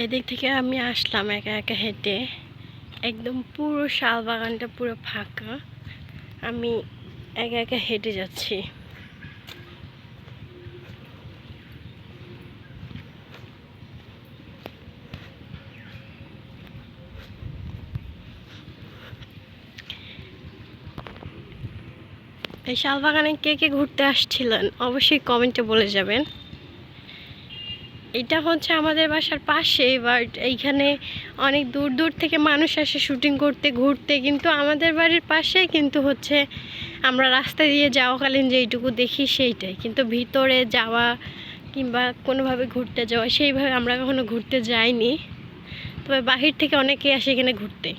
এদিক থেকে আমি আসলাম একা একা হেঁটে। একদম পুরো শাল বাগানটা পুরো ফাঁকা। আমি একা একা হেঁটে যাচ্ছি। এই শাল বাগানে কে কে ঘুরতে আসছিলেন অবশ্যই কমেন্টে বলে যাবেন। এটা হচ্ছে আমাদের বাসার পাশে, বাট এইখানে অনেক দূর দূর থেকে মানুষ আসে শুটিং করতে, ঘুরতে, কিন্তু আমাদের বাড়ির পাশে কিন্তু হচ্ছে আমরা রাস্তা দিয়ে যাওয়াকালীন যেইটুকু দেখি সেইটাই, কিন্তু ভিতরে যাওয়া কিংবা কোনোভাবে ঘুরতে যাওয়া সেইভাবে আমরা কখনো ঘুরতে যাইনি। তবে বাহির থেকে অনেকেই আসে এখানে ঘুরতে।